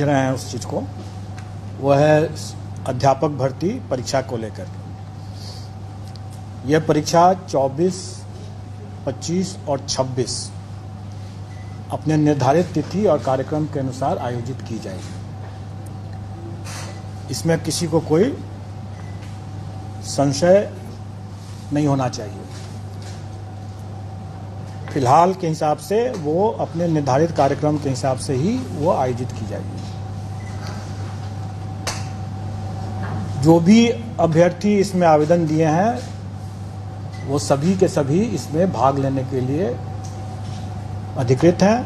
रहे हैं उस चीज़ को, वह है अध्यापक भर्ती परीक्षा को लेकर। यह परीक्षा 24, 25 और 26 अपने निर्धारित तिथि और कार्यक्रम के अनुसार आयोजित की जाएगी। इसमें किसी को कोई संशय नहीं होना चाहिए। फिलहाल के हिसाब से वो अपने निर्धारित कार्यक्रम के हिसाब से ही वो आयोजित की जाएगी। जो भी अभ्यर्थी इसमें आवेदन दिए हैं वो सभी के सभी इसमें भाग लेने के लिए अधिकृत हैं,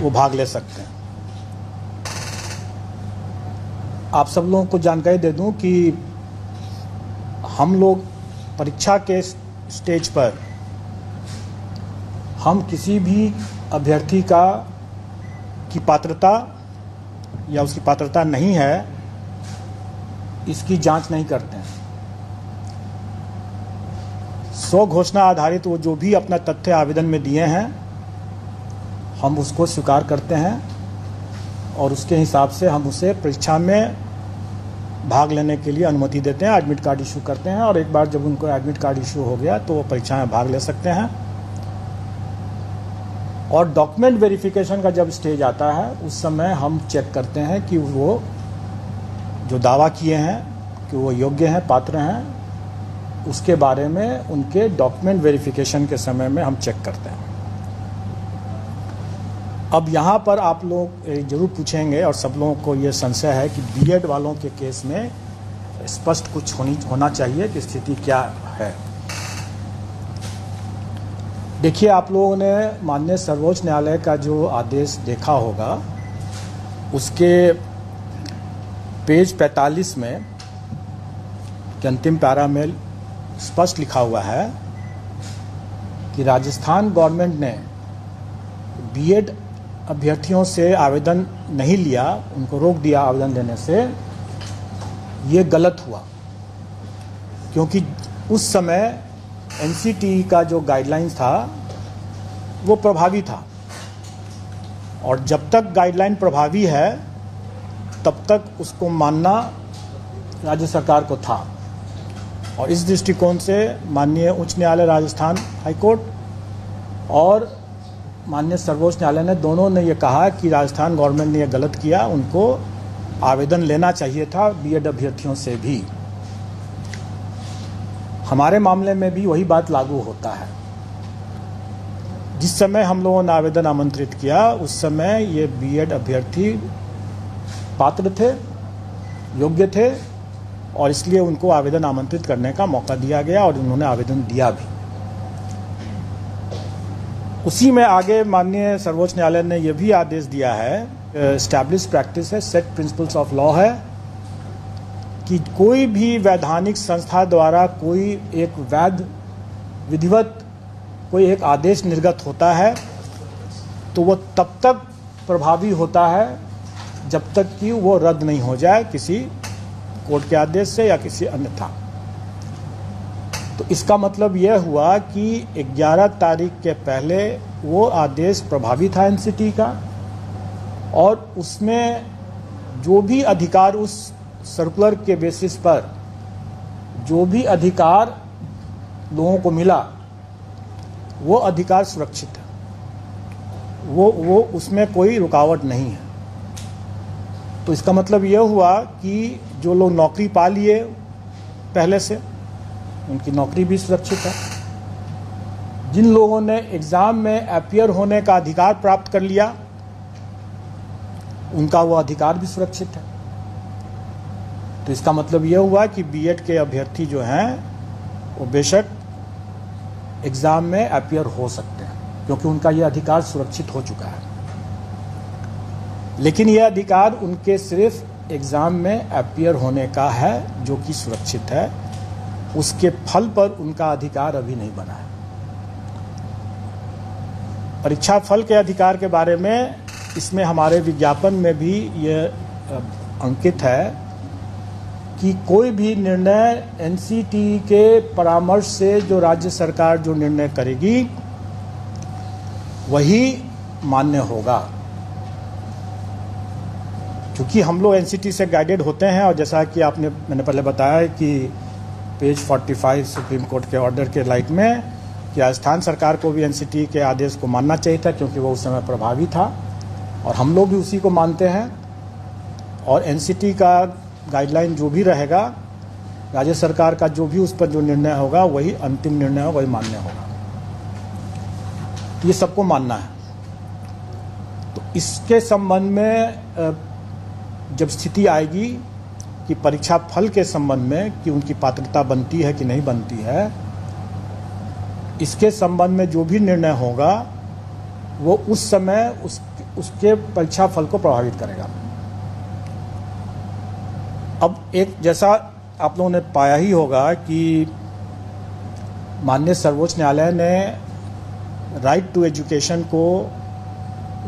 वो भाग ले सकते हैं। आप सब लोगों को जानकारी दे दूं कि हम लोग परीक्षा के स्टेज पर हम किसी भी अभ्यर्थी की पात्रता या उसकी पात्रता नहीं है इसकी जांच नहीं करते हैं। स्व घोषणा आधारित वो जो भी अपना तथ्य आवेदन में दिए हैं हम उसको स्वीकार करते हैं और उसके हिसाब से हम उसे परीक्षा में भाग लेने के लिए अनुमति देते हैं, एडमिट कार्ड इशू करते हैं। और एक बार जब उनको एडमिट कार्ड इशू हो गया तो वो परीक्षा में भाग ले सकते हैं। और डॉक्यूमेंट वेरिफिकेशन का जब स्टेज आता है उस समय हम चेक करते हैं कि वो जो दावा किए हैं कि वो योग्य हैं, पात्र हैं, उसके बारे में उनके डॉक्यूमेंट वेरिफिकेशन के समय में हम चेक करते हैं। अब यहाँ पर आप लोग जरूर पूछेंगे और सब लोगों को ये संशय है कि बीएड वालों के केस में स्पष्ट कुछ होना चाहिए कि स्थिति क्या है। देखिए, आप लोगों ने माननीय सर्वोच्च न्यायालय का जो आदेश देखा होगा उसके पेज 45 में के अंतिम पैरा में स्पष्ट लिखा हुआ है कि राजस्थान गवर्नमेंट ने बीएड अभ्यर्थियों से आवेदन नहीं लिया, उनको रोक दिया आवेदन देने से। ये गलत हुआ क्योंकि उस समय एनसीटीई का जो गाइडलाइंस था वो प्रभावी था और जब तक गाइडलाइन प्रभावी है तब तक उसको मानना राज्य सरकार को था। और इस दृष्टिकोण से माननीय उच्च न्यायालय राजस्थान हाईकोर्ट और माननीय सर्वोच्च न्यायालय ने दोनों ने ये कहा कि राजस्थान गवर्नमेंट ने ये गलत किया, उनको आवेदन लेना चाहिए था बीएड अभ्यर्थियों से भी। हमारे मामले में भी वही बात लागू होता है। जिस समय हम लोगों ने आवेदन आमंत्रित किया उस समय ये बीएड अभ्यर्थी पात्र थे, योग्य थे और इसलिए उनको आवेदन आमंत्रित करने का मौका दिया गया और उन्होंने आवेदन दिया भी। उसी में आगे माननीय सर्वोच्च न्यायालय ने यह भी आदेश दिया है, एस्टैब्लिश प्रैक्टिस है, सेट प्रिंसिपल्स ऑफ लॉ है कि कोई भी वैधानिक संस्था द्वारा कोई एक वैध विधिवत कोई एक आदेश निर्गत होता है तो वो तब तक प्रभावी होता है जब तक कि वो रद्द नहीं हो जाए किसी कोर्ट के आदेश से या किसी अन्यथा। तो इसका मतलब यह हुआ कि 11 तारीख के पहले वो आदेश प्रभावी था एनसीटी का और उसमें जो भी अधिकार उस सर्कुलर के बेसिस पर जो भी अधिकार लोगों को मिला वो अधिकार सुरक्षित है, वो उसमें कोई रुकावट नहीं है। तो इसका मतलब यह हुआ कि जो लोग नौकरी पा लिए पहले से उनकी नौकरी भी सुरक्षित है। जिन लोगों ने एग्जाम में अपीयर होने का अधिकार प्राप्त कर लिया उनका वो अधिकार भी सुरक्षित है। तो इसका मतलब यह हुआ कि बीएड के अभ्यर्थी जो हैं वो बेशक एग्जाम में अपीयर हो सकते हैं क्योंकि उनका यह अधिकार सुरक्षित हो चुका है। लेकिन यह अधिकार उनके सिर्फ एग्जाम में अपीयर होने का है जो कि सुरक्षित है, उसके फल पर उनका अधिकार अभी नहीं बना है। परीक्षा फल के अधिकार के बारे में इसमें हमारे विज्ञापन में भी यह अंकित है कि कोई भी निर्णय एनसीटी के परामर्श से जो राज्य सरकार जो निर्णय करेगी वही मान्य होगा। क्योंकि हम लोग एनसीटी से गाइडेड होते हैं, और जैसा कि मैंने पहले बताया कि पेज 45 सुप्रीम कोर्ट के ऑर्डर के लाइट में कि राजस्थान सरकार को भी एनसीटी के आदेश को मानना चाहिए था, क्योंकि वो उस समय प्रभावी था, और हम लोग भी उसी को मानते हैं। और एनसीटी का गाइडलाइन जो भी रहेगा, राज्य सरकार का जो भी उस पर जो निर्णय होगा वही अंतिम निर्णय होगा, वही मान्य होगा। तो ये सबको मानना है। तो इसके संबंध में जब स्थिति आएगी कि परीक्षा फल के संबंध में कि उनकी पात्रता बनती है कि नहीं बनती है, इसके संबंध में जो भी निर्णय होगा वो उस समय उसके परीक्षा फल को प्रभावित करेगा। अब एक जैसा आप लोगों ने पाया ही होगा कि माननीय सर्वोच्च न्यायालय ने राइट टू एजुकेशन को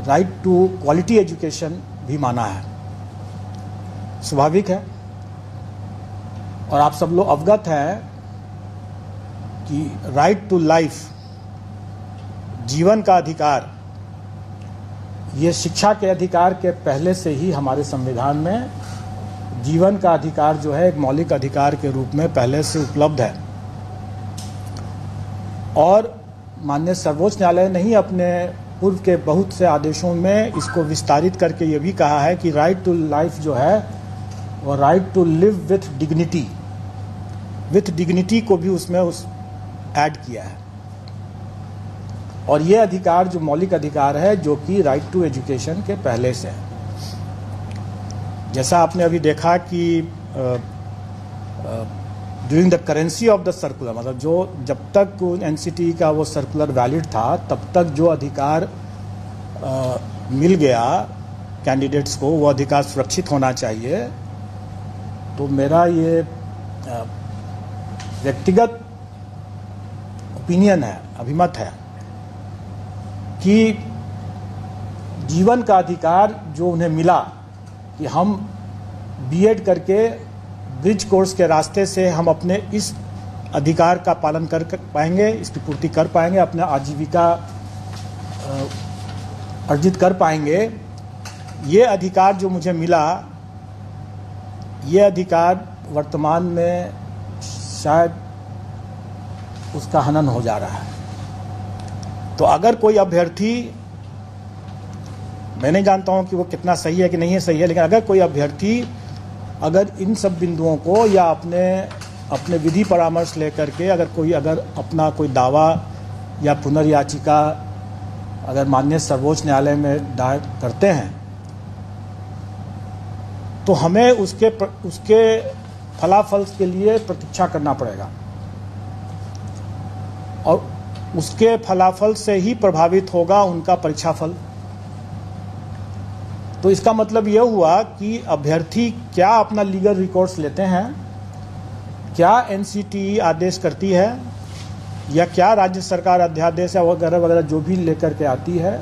राइट टू क्वालिटी एजुकेशन भी माना है। स्वाभाविक है, और आप सब लोग अवगत हैं कि राइट टू लाइफ, जीवन का अधिकार, ये शिक्षा के अधिकार के पहले से ही हमारे संविधान में जीवन का अधिकार जो है एक मौलिक अधिकार के रूप में पहले से उपलब्ध है। और माननीय सर्वोच्च न्यायालय ने ही अपने पूर्व के बहुत से आदेशों में इसको विस्तारित करके ये भी कहा है कि राइट टू लाइफ जो है वो right to live with dignity को भी उसमें ऐड किया है। और ये अधिकार जो मौलिक अधिकार है जो कि राइट टू एजुकेशन के पहले से है। जैसा आपने अभी देखा कि during the currency of the circular, मतलब जब तक एनसीटी का वो सर्कुलर वैलिड था तब तक जो अधिकार मिल गया कैंडिडेट्स को, वो अधिकार सुरक्षित होना चाहिए। तो मेरा ये व्यक्तिगत ओपिनियन है, अभिमत है कि जीवन का अधिकार जो उन्हें मिला कि हम बीएड करके ब्रिज कोर्स के रास्ते से हम अपने इस अधिकार का पालन कर पाएंगे, इसकी पूर्ति कर पाएंगे, अपना आजीविका अर्जित कर पाएंगे। ये अधिकार जो मुझे मिला, ये अधिकार वर्तमान में शायद उसका हनन हो जा रहा है। तो अगर कोई अभ्यर्थी, मैं नहीं जानता हूं कि वो कितना सही है कि नहीं है सही है, लेकिन अगर कोई अभ्यर्थी अगर इन सब बिंदुओं को या अपने विधि परामर्श लेकर के अगर अपना कोई दावा या पुनर्याचिका अगर माननीय सर्वोच्च न्यायालय में दायर करते हैं, तो हमें उसके फलाफल के लिए प्रतीक्षा करना पड़ेगा, और उसके फलाफल से ही प्रभावित होगा उनका परीक्षा फल। तो इसका मतलब यह हुआ कि अभ्यर्थी क्या अपना लीगल रिकॉर्ड्स लेते हैं, क्या एनसीटी आदेश करती है, या क्या राज्य सरकार अध्यादेश या वगैरह वगैरह जो भी लेकर के आती है,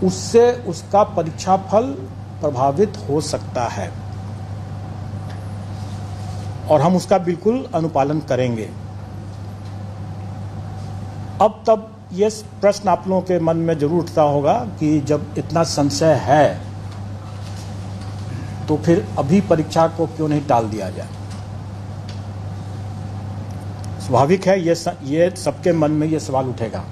उससे उसका परीक्षा फल प्रभावित हो सकता है, और हम उसका बिल्कुल अनुपालन करेंगे। अब तब ये प्रश्न आप लोगों के मन में जरूर उठता होगा कि जब इतना संशय है तो फिर अभी परीक्षा को क्यों नहीं टाल दिया जाए। स्वाभाविक है, ये सबके मन में ये सवाल उठेगा,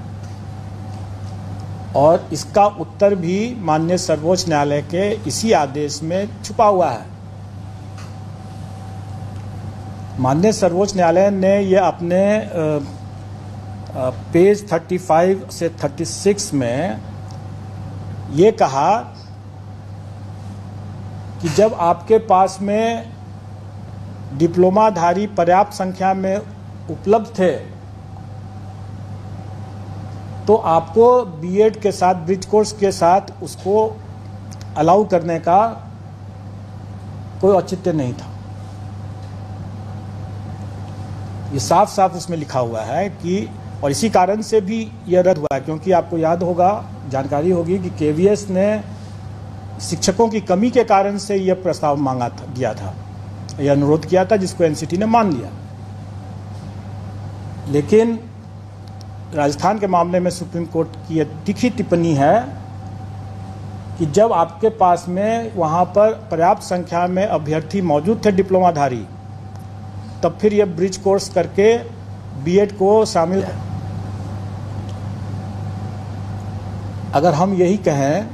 और इसका उत्तर भी माननीय सर्वोच्च न्यायालय के इसी आदेश में छुपा हुआ है। माननीय सर्वोच्च न्यायालय ने ये अपने पेज 35 से 36 में ये कहा कि जब आपके पास में डिप्लोमाधारी पर्याप्त संख्या में उपलब्ध थे तो आपको बीएड के साथ, ब्रिज कोर्स के साथ उसको अलाउ करने का कोई औचित्य नहीं था। ये साफ साफ उसमें लिखा हुआ है कि, और इसी कारण से भी यह रद्द हुआ है, क्योंकि आपको याद होगा, जानकारी होगी कि केवीएस ने शिक्षकों की कमी के कारण से यह प्रस्ताव गया था, यह अनुरोध किया था, जिसको एनसीटी ने मान लिया। लेकिन राजस्थान के मामले में सुप्रीम कोर्ट की यह तीखी टिप्पणी है कि जब आपके पास में वहाँ पर पर्याप्त संख्या में अभ्यर्थी मौजूद थे डिप्लोमाधारी, तब फिर ये ब्रिज कोर्स करके बीएड को शामिल। अगर हम यही कहें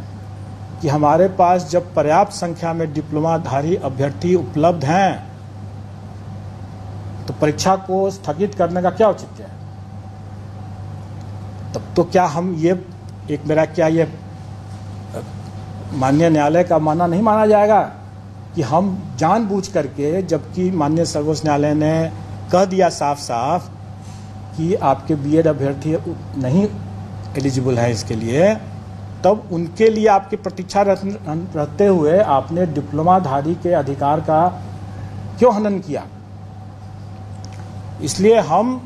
कि हमारे पास जब पर्याप्त संख्या में डिप्लोमाधारी अभ्यर्थी उपलब्ध हैं तो परीक्षा को स्थगित करने का क्या औचित्य है? तब तो क्या हम ये ये माननीय न्यायालय का मानना नहीं माना जाएगा कि हम जानबूझ करके, जबकि माननीय सर्वोच्च न्यायालय ने कह दिया साफ साफ कि आपके बीएड अभ्यर्थी नहीं एलिजिबल है इसके लिए, तब उनके लिए आपकी प्रतीक्षा रहते हुए आपने डिप्लोमाधारी के अधिकार का क्यों हनन किया? इसलिए हम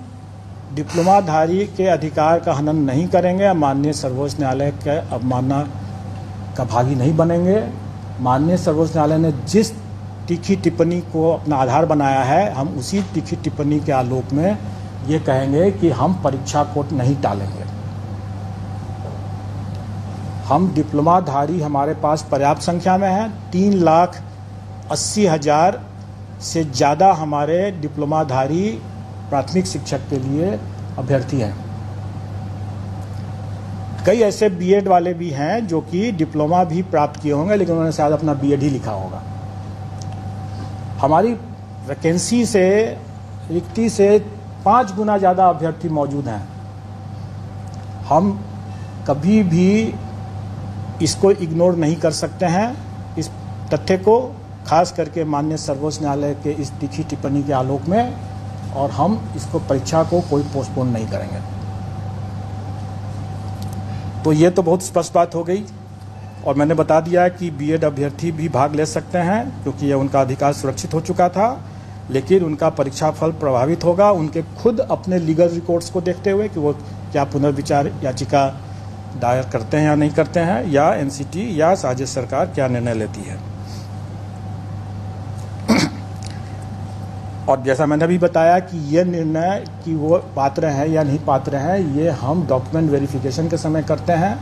डिप्लोमाधारी के अधिकार का हनन नहीं करेंगे, माननीय सर्वोच्च न्यायालय के अवमानना का भागी नहीं बनेंगे। माननीय सर्वोच्च न्यायालय ने जिस तीखी टिप्पणी को अपना आधार बनाया है, हम उसी तीखी टिप्पणी के आलोक में ये कहेंगे कि हम परीक्षा को नहीं टालेंगे। हम डिप्लोमाधारी हमारे पास पर्याप्त संख्या में हैं। 3,80,000 से ज़्यादा हमारे डिप्लोमाधारी प्राथमिक शिक्षक के लिए अभ्यर्थी हैं। कई ऐसे बीएड वाले भी हैं जो कि डिप्लोमा भी प्राप्त किए होंगे, लेकिन उन्होंने शायद अपना बीएड ही लिखा होगा। हमारी वैकेंसी से, रिक्ति से 5 गुना ज़्यादा अभ्यर्थी मौजूद हैं। हम कभी भी इसको इग्नोर नहीं कर सकते हैं, इस तथ्य को, खास करके माननीय सर्वोच्च न्यायालय के इस तीखी टिप्पणी के आलोक में, और हम इसको परीक्षा को कोई पोस्टपोन नहीं करेंगे। तो ये तो बहुत स्पष्ट बात हो गई, और मैंने बता दिया कि बीएड अभ्यर्थी भी भाग ले सकते हैं क्योंकि ये उनका अधिकार सुरक्षित हो चुका था, लेकिन उनका परीक्षा फल प्रभावित होगा उनके खुद अपने लीगल रिकॉर्ड्स को देखते हुए कि वो क्या पुनर्विचार याचिका दायर करते हैं या नहीं करते हैं, या एनसीटी या राज्य सरकार क्या निर्णय लेती है। और जैसा मैंने भी बताया कि ये निर्णय कि वो पात्र हैं या नहीं पात्र हैं, ये हम डॉक्यूमेंट वेरिफिकेशन के समय करते हैं।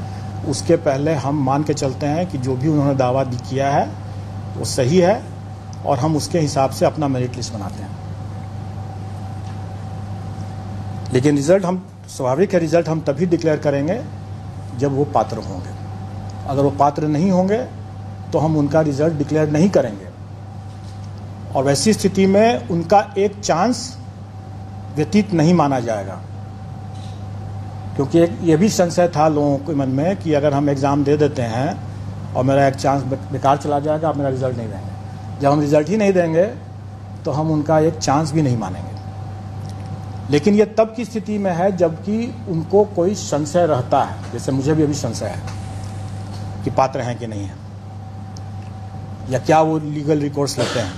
उसके पहले हम मान के चलते हैं कि जो भी उन्होंने दावा किया है वो सही है, और हम उसके हिसाब से अपना मेरिट लिस्ट बनाते हैं। लेकिन रिजल्ट हम, स्वाभाविक है, रिजल्ट हम तभी डिक्लेयर करेंगे जब वो पात्र होंगे। अगर वो पात्र नहीं होंगे तो हम उनका रिजल्ट डिक्लेयर नहीं करेंगे, और वैसी स्थिति में उनका एक चांस व्यतीत नहीं माना जाएगा। क्योंकि ये भी संशय था लोगों के मन में कि अगर हम एग्ज़ाम दे देते हैं और मेरा एक चांस बेकार चला जाएगा, आप मेरा रिजल्ट नहीं देंगे। जब हम रिजल्ट ही नहीं देंगे तो हम उनका एक चांस भी नहीं मानेंगे। लेकिन ये तब की स्थिति में है जबकि उनको कोई संशय रहता है, जैसे मुझे भी अभी संशय है कि पात्र हैं कि नहीं है, या क्या वो लीगल रिकॉर्ड्स लेते हैं।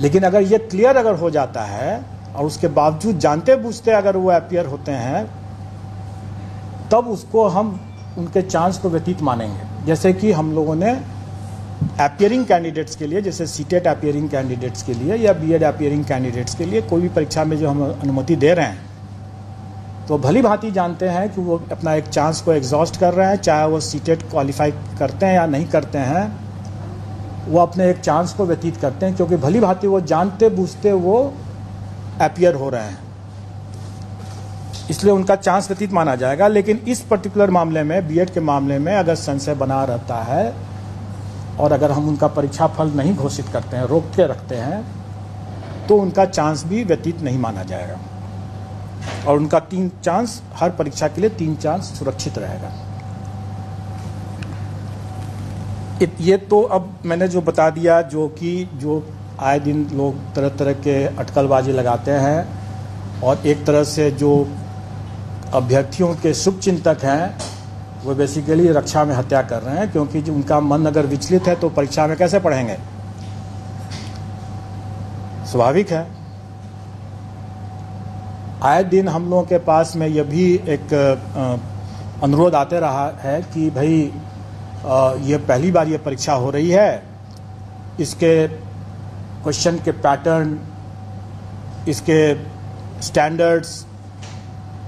लेकिन अगर ये क्लियर अगर हो जाता है और उसके बावजूद जानते बूझते अगर वो अपीयर होते हैं, तब उसको हम उनके चांस को व्यतीत मानेंगे। जैसे कि हम लोगों ने अपीयरिंग कैंडिडेट्स के लिए, जैसे सीटेट अपीयरिंग कैंडिडेट्स के लिए या बीएड अपीयरिंग कैंडिडेट्स के लिए कोई भी परीक्षा में जो हम अनुमति दे रहे हैं, तो भली भांति जानते हैं कि वो अपना एक चांस को एग्जॉस्ट कर रहे हैं, चाहे वो सीटेट क्वालिफाई करते हैं या नहीं करते हैं, वो अपने एक चांस को व्यतीत करते हैं, क्योंकि भली भांति वो जानते बूझते वो अपीयर हो रहे हैं, इसलिए उनका चांस व्यतीत माना जाएगा। लेकिन इस पर्टिकुलर मामले में, बीएड के मामले में, अगर संशय बना रहता है और अगर हम उनका परीक्षा फल नहीं घोषित करते हैं, रोक के रखते हैं, तो उनका चांस भी व्यतीत नहीं माना जाएगा, और उनका 3 चांस, हर परीक्षा के लिए 3 चांस सुरक्षित रहेगा। ये तो अब मैंने जो बता दिया, जो आए दिन लोग तरह तरह के अटकलबाजी लगाते हैं, और एक तरह से जो अभ्यर्थियों के शुभचिंतक हैं वो बेसिकली रक्षा में हत्या कर रहे हैं, क्योंकि जो उनका मन अगर विचलित है तो परीक्षा में कैसे पढ़ेंगे। स्वाभाविक है। आए दिन हम लोगों के पास में यह भी एक अनुरोध आते रहा है कि भाई ये पहली बार ये परीक्षा हो रही है, इसके क्वेश्चन के पैटर्न, इसके स्टैंडर्ड्स,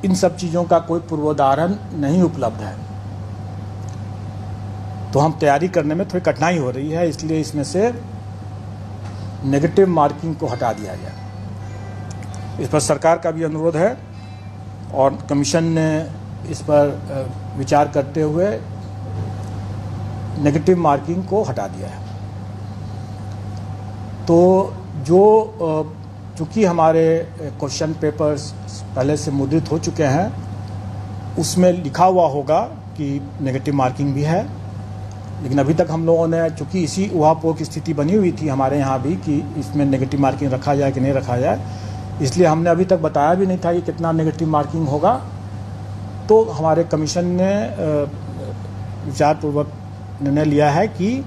इन सब चीज़ों का कोई पूर्वोदाहरण नहीं उपलब्ध है। तो हम तैयारी करने में थोड़ी कठिनाई हो रही है, इसलिए इसमें से नेगेटिव मार्किंग को हटा दिया गया। इस पर सरकार का भी अनुरोध है और कमीशन ने इस पर विचार करते हुए नेगेटिव मार्किंग को हटा दिया है। तो जो चूँकि हमारे क्वेश्चन पेपर्स पहले से मुद्रित हो चुके हैं, उसमें लिखा हुआ होगा कि नेगेटिव मार्किंग भी है, लेकिन अभी तक हम लोगों ने, चूँकि इसी उहापोह की स्थिति बनी हुई थी हमारे यहाँ भी कि इसमें नेगेटिव मार्किंग रखा जाए कि नहीं रखा जाए, इसलिए हमने अभी तक बताया भी नहीं था कि कितना नेगेटिव मार्किंग होगा। तो हमारे कमीशन ने विचारपूर्वक निर्णय लिया है कि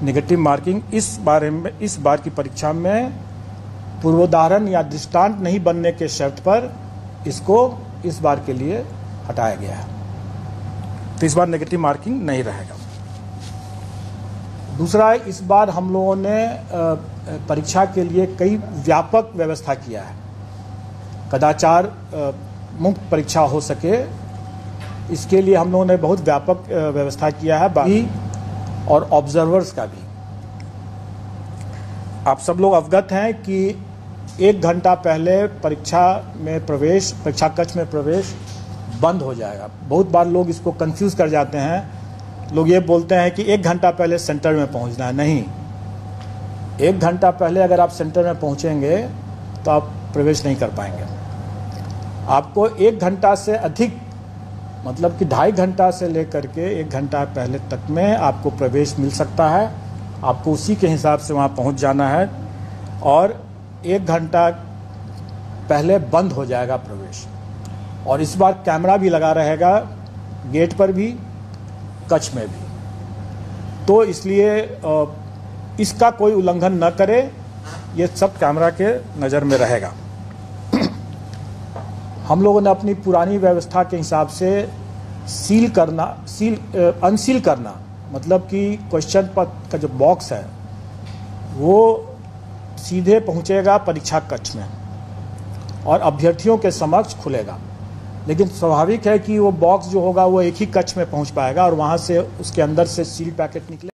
नेगेटिव मार्किंग इस बार की परीक्षा में पूर्वोदाहरण या दृष्टांत नहीं बनने के शर्त पर इसको इस बार के लिए हटाया गया है। तो इस बार नेगेटिव मार्किंग नहीं रहेगा। दूसरा, इस बार हम लोगों ने परीक्षा के लिए कई व्यापक व्यवस्था किया है। कदाचार मुक्त परीक्षा हो सके, इसके लिए हम लोगों ने बहुत व्यापक व्यवस्था किया है, बाकी और ऑब्जर्वर्स का भी। आप सब लोग अवगत हैं कि 1 घंटा पहले परीक्षा कक्ष में प्रवेश बंद हो जाएगा। बहुत बार लोग इसको कंफ्यूज कर जाते हैं। लोग ये बोलते हैं कि 1 घंटा पहले सेंटर में पहुंचना है। नहीं, 1 घंटा पहले अगर आप सेंटर में पहुंचेंगे तो आप प्रवेश नहीं कर पाएंगे। आपको 1 घंटा से अधिक, मतलब कि 2.5 घंटा से लेकर के 1 घंटा पहले तक में आपको प्रवेश मिल सकता है। आपको उसी के हिसाब से वहाँ पहुँच जाना है और 1 घंटा पहले बंद हो जाएगा प्रवेश। और इस बार कैमरा भी लगा रहेगा, गेट पर भी, कक्ष में भी। तो इसलिए इसका कोई उल्लंघन न करे, ये सब कैमरा के नज़र में रहेगा। हम लोगों ने अपनी पुरानी व्यवस्था के हिसाब से अनसील करना, मतलब कि क्वेश्चन पत्र का जो बॉक्स है वो सीधे पहुंचेगा परीक्षा कक्ष में और अभ्यर्थियों के समक्ष खुलेगा। लेकिन स्वाभाविक है कि वो बॉक्स जो होगा वो एक ही कक्ष में पहुंच पाएगा और वहां से उसके अंदर से सील पैकेट निकले।